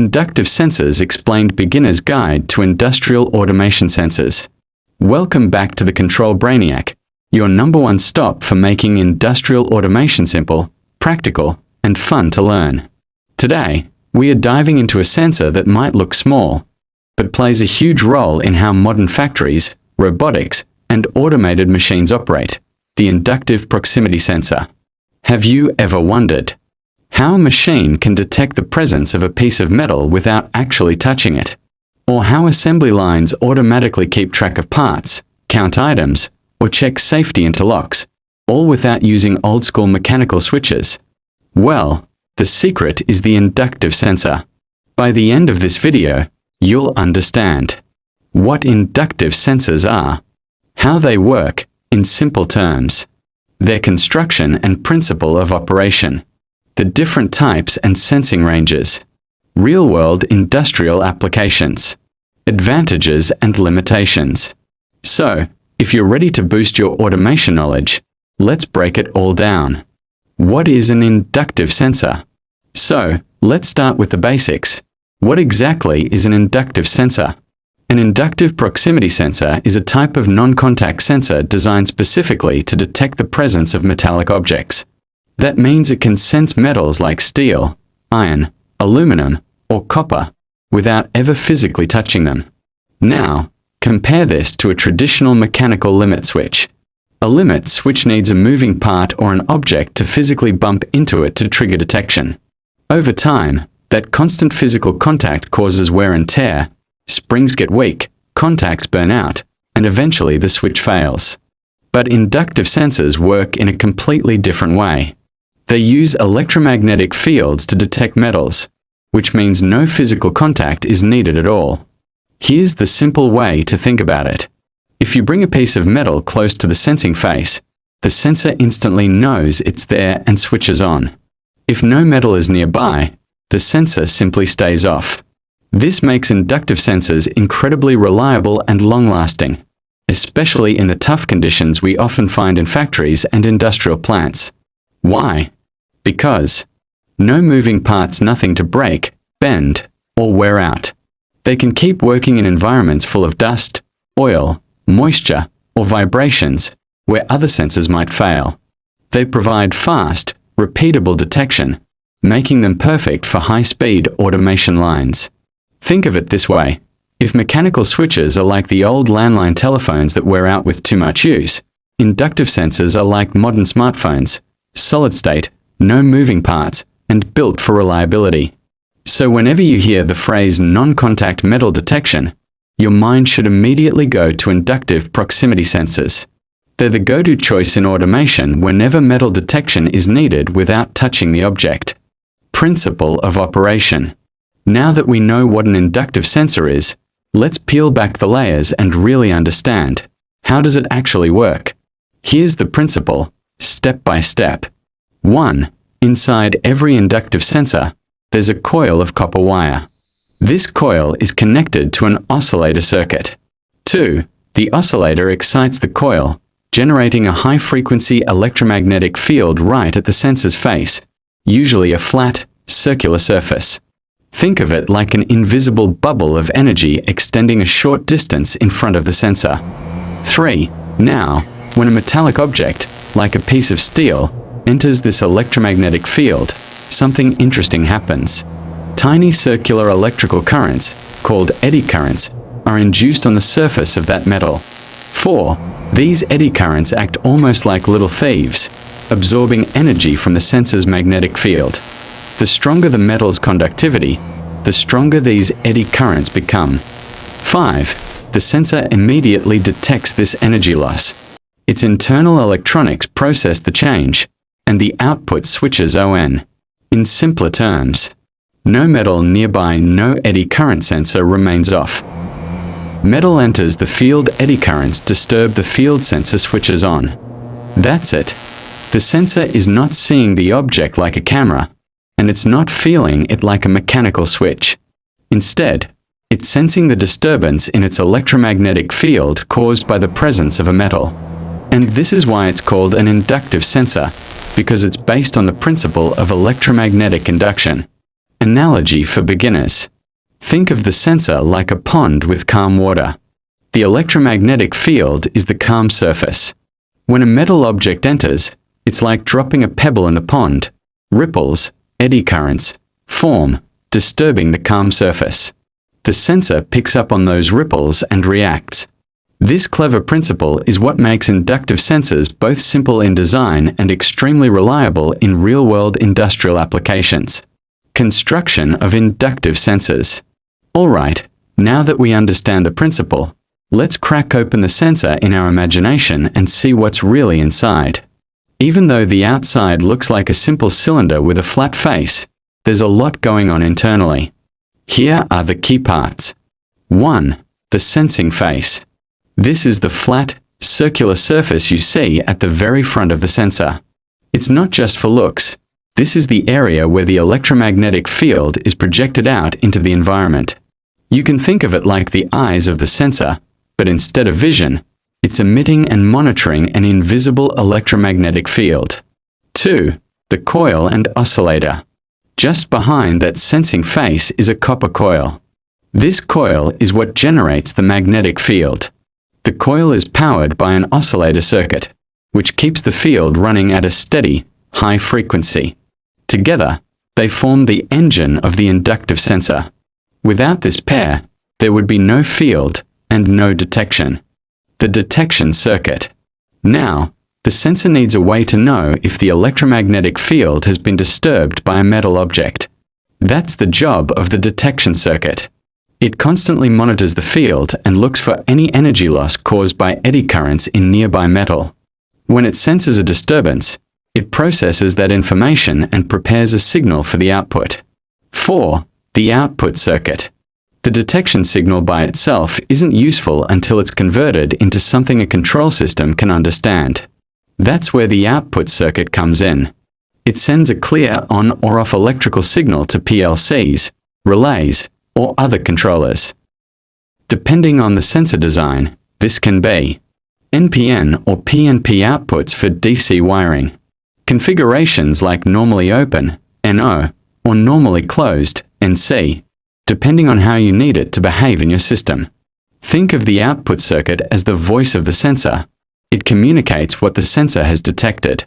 Inductive Sensors Explained Beginner's Guide to Industrial Automation Sensors. Welcome back to the Control Brainiac, your #1 stop for making industrial automation simple, practical, and fun to learn. Today, we are diving into a sensor that might look small, but plays a huge role in how modern factories, robotics, and automated machines operate: the Inductive Proximity Sensor. Have you ever wondered how a machine can detect the presence of a piece of metal without actually touching it? Or how assembly lines automatically keep track of parts, count items, or check safety interlocks, all without using old-school mechanical switches? Well, the secret is the inductive sensor. By the end of this video, you'll understand what inductive sensors are, how they work in simple terms, their construction and principle of operation, the different types and sensing ranges, real-world industrial applications, advantages and limitations. So, if you're ready to boost your automation knowledge, let's break it all down. What is an inductive sensor? So, let's start with the basics. What exactly is an inductive sensor? An inductive proximity sensor is a type of non-contact sensor designed specifically to detect the presence of metallic objects. That means it can sense metals like steel, iron, aluminum, or copper without ever physically touching them. Now, compare this to a traditional mechanical limit switch. A limit switch needs a moving part or an object to physically bump into it to trigger detection. Over time, that constant physical contact causes wear and tear, springs get weak, contacts burn out, and eventually the switch fails. But inductive sensors work in a completely different way. They use electromagnetic fields to detect metals, which means no physical contact is needed at all. Here's the simple way to think about it. If you bring a piece of metal close to the sensing face, the sensor instantly knows it's there and switches on. If no metal is nearby, the sensor simply stays off. This makes inductive sensors incredibly reliable and long-lasting, especially in the tough conditions we often find in factories and industrial plants. Why? Because no moving parts, nothing to break, bend, or wear out. They can keep working in environments full of dust, oil, moisture, or vibrations where other sensors might fail. They provide fast, repeatable detection, making them perfect for high-speed automation lines. Think of it this way: if mechanical switches are like the old landline telephones that wear out with too much use, inductive sensors are like modern smartphones, solid state, no moving parts, and built for reliability. So whenever you hear the phrase non-contact metal detection, your mind should immediately go to inductive proximity sensors. They're the go-to choice in automation whenever metal detection is needed without touching the object. Principle of operation. Now that we know what an inductive sensor is, let's peel back the layers and really understand, how does it actually work? Here's the principle, step by step. 1. Inside every inductive sensor, there's a coil of copper wire. This coil is connected to an oscillator circuit. 2. The oscillator excites the coil, generating a high-frequency electromagnetic field right at the sensor's face, usually a flat, circular surface. Think of it like an invisible bubble of energy extending a short distance in front of the sensor. 3. Now, when a metallic object, like a piece of steel, enters this electromagnetic field, something interesting happens. Tiny circular electrical currents, called eddy currents, are induced on the surface of that metal. 4. These eddy currents act almost like little thieves, absorbing energy from the sensor's magnetic field. The stronger the metal's conductivity, the stronger these eddy currents become. 5. The sensor immediately detects this energy loss. Its internal electronics process the change, and the output switches on. In simpler terms, no metal nearby, no eddy current sensor remains off. Metal enters the field, eddy currents disturb the field, sensor switches on. That's it. The sensor is not seeing the object like a camera, and it's not feeling it like a mechanical switch. Instead, it's sensing the disturbance in its electromagnetic field caused by the presence of a metal. And this is why it's called an inductive sensor, because it's based on the principle of electromagnetic induction. Analogy for beginners. Think of the sensor like a pond with calm water. The electromagnetic field is the calm surface. When a metal object enters, it's like dropping a pebble in the pond. Ripples, eddy currents, form, disturbing the calm surface. The sensor picks up on those ripples and reacts. This clever principle is what makes inductive sensors both simple in design and extremely reliable in real-world industrial applications. Construction of inductive sensors. Alright, now that we understand the principle, let's crack open the sensor in our imagination and see what's really inside. Even though the outside looks like a simple cylinder with a flat face, there's a lot going on internally. Here are the key parts. 1. The sensing face. This is the flat, circular surface you see at the very front of the sensor. It's not just for looks. This is the area where the electromagnetic field is projected out into the environment. You can think of it like the eyes of the sensor, but instead of vision, it's emitting and monitoring an invisible electromagnetic field. 2. The coil and oscillator. Just behind that sensing face is a copper coil. This coil is what generates the magnetic field. The coil is powered by an oscillator circuit, which keeps the field running at a steady, high frequency. Together, they form the engine of the inductive sensor. Without this pair, there would be no field and no detection. The detection circuit. Now, the sensor needs a way to know if the electromagnetic field has been disturbed by a metal object. That's the job of the detection circuit. It constantly monitors the field and looks for any energy loss caused by eddy currents in nearby metal. When it senses a disturbance, it processes that information and prepares a signal for the output. 4. The output circuit. The detection signal by itself isn't useful until it's converted into something a control system can understand. That's where the output circuit comes in. It sends a clear on or off electrical signal to PLCs, relays, or other controllers. Depending on the sensor design, this can be NPN or PNP outputs for DC wiring, configurations like normally open, NO, or normally closed, NC, depending on how you need it to behave in your system. Think of the output circuit as the voice of the sensor. It communicates what the sensor has detected.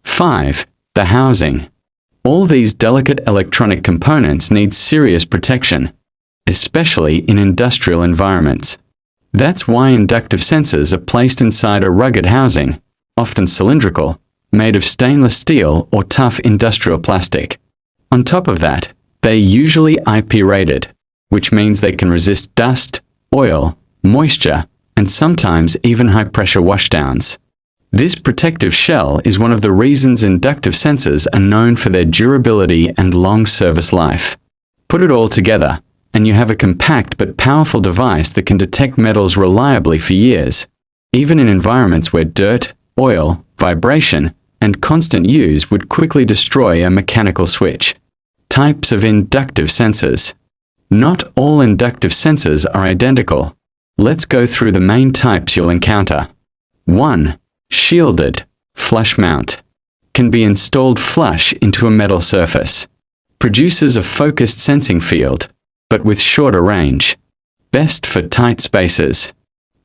5. The housing. All these delicate electronic components need serious protection, especially in industrial environments. That's why inductive sensors are placed inside a rugged housing, often cylindrical, made of stainless steel or tough industrial plastic. On top of that, they're usually IP rated, which means they can resist dust, oil, moisture, and sometimes even high-pressure washdowns. This protective shell is one of the reasons inductive sensors are known for their durability and long service life. Put it all together, and you have a compact but powerful device that can detect metals reliably for years, even in environments where dirt, oil, vibration, and constant use would quickly destroy a mechanical switch. Types of inductive sensors. Not all inductive sensors are identical. Let's go through the main types you'll encounter. 1. Shielded, flush mount. Can be installed flush into a metal surface. Produces a focused sensing field, but with shorter range. Best for tight spaces.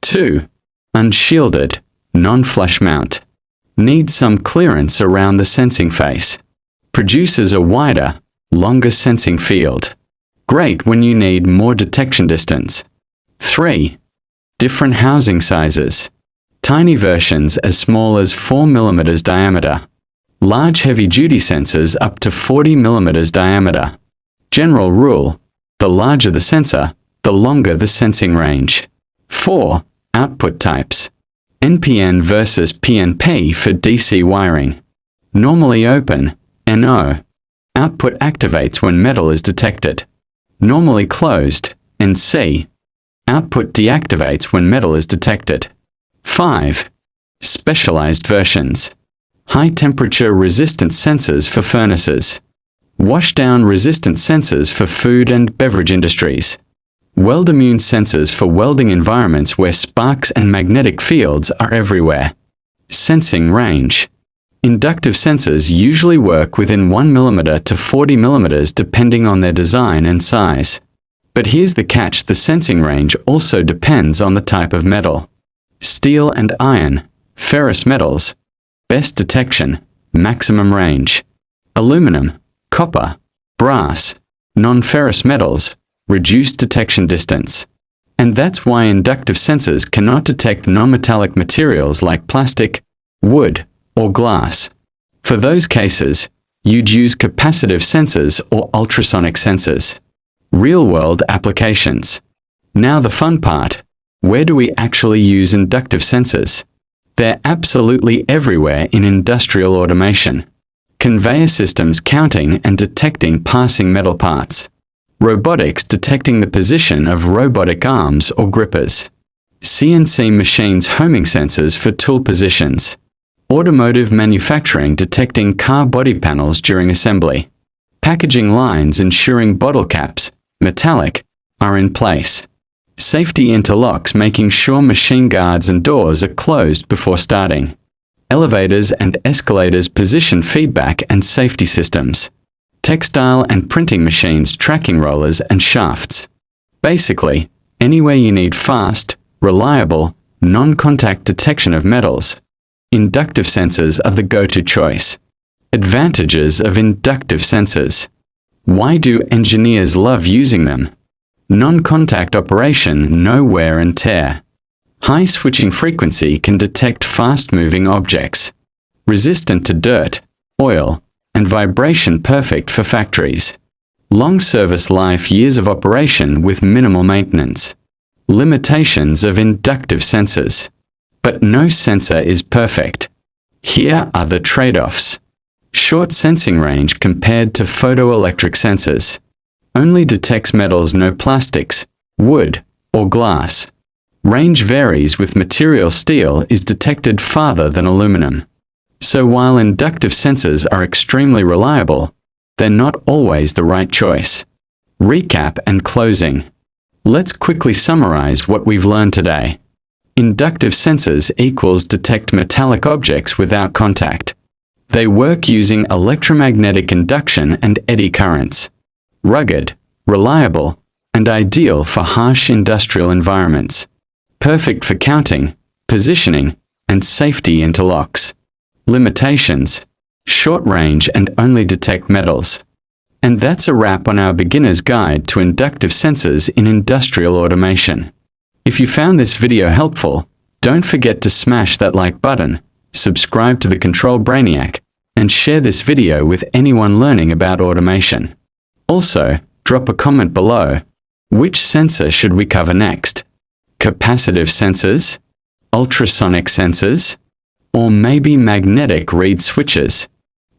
2. Unshielded, non-flush mount. Needs some clearance around the sensing face. Produces a wider, longer sensing field. Great when you need more detection distance. 3. Different housing sizes. Tiny versions as small as 4 mm diameter. Large heavy-duty sensors up to 40 mm diameter. General rule: the larger the sensor, the longer the sensing range. 4. Output types. NPN versus PNP for DC wiring. Normally open, NO. Output activates when metal is detected. Normally closed, NC. Output deactivates when metal is detected. 5. Specialized versions. High temperature resistance sensors for furnaces. Washdown resistant sensors for food and beverage industries. Weld immune sensors for welding environments where sparks and magnetic fields are everywhere. Sensing range. Inductive sensors usually work within 1 mm to 40 mm depending on their design and size. But here's the catch: the sensing range also depends on the type of metal. Steel and iron, ferrous metals, best detection, maximum range. Aluminum, copper, brass, non-ferrous metals, reduced detection distance. And that's why inductive sensors cannot detect non-metallic materials like plastic, wood, or glass. For those cases, you'd use capacitive sensors or ultrasonic sensors. Real-world applications. Now the fun part. Where do we actually use inductive sensors? They're absolutely everywhere in industrial automation. Conveyor systems counting and detecting passing metal parts. Robotics detecting the position of robotic arms or grippers. CNC machines homing sensors for tool positions. Automotive manufacturing detecting car body panels during assembly. Packaging lines ensuring bottle caps, metallic, are in place. Safety interlocks making sure machine guards and doors are closed before starting. Elevators and escalators position feedback and safety systems. Textile and printing machines tracking rollers and shafts. Basically, anywhere you need fast, reliable, non-contact detection of metals, inductive sensors are the go-to choice. Advantages of inductive sensors. Why do engineers love using them? Non-contact operation, no wear and tear. High switching frequency can detect fast-moving objects. Resistant to dirt, oil, and vibration, perfect for factories. Long service life, years of operation with minimal maintenance. Limitations of inductive sensors. But no sensor is perfect. Here are the trade-offs. Short sensing range compared to photoelectric sensors. Only detects metals, no plastics, wood, or glass. Range varies with material. Steel is detected farther than aluminum. So while inductive sensors are extremely reliable, they're not always the right choice. Recap and closing. Let's quickly summarize what we've learned today. Inductive sensors equals detect metallic objects without contact. They work using electromagnetic induction and eddy currents. Rugged, reliable, and ideal for harsh industrial environments. Perfect for counting, positioning, and safety interlocks. Limitations. Short range and only detect metals. And that's a wrap on our beginner's guide to inductive sensors in industrial automation. If you found this video helpful, don't forget to smash that like button, subscribe to the Control Brainiac, and share this video with anyone learning about automation. Also, drop a comment below. Which sensor should we cover next? Capacitive sensors? Ultrasonic sensors? Or maybe magnetic reed switches?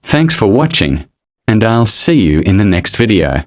Thanks for watching, and I'll see you in the next video.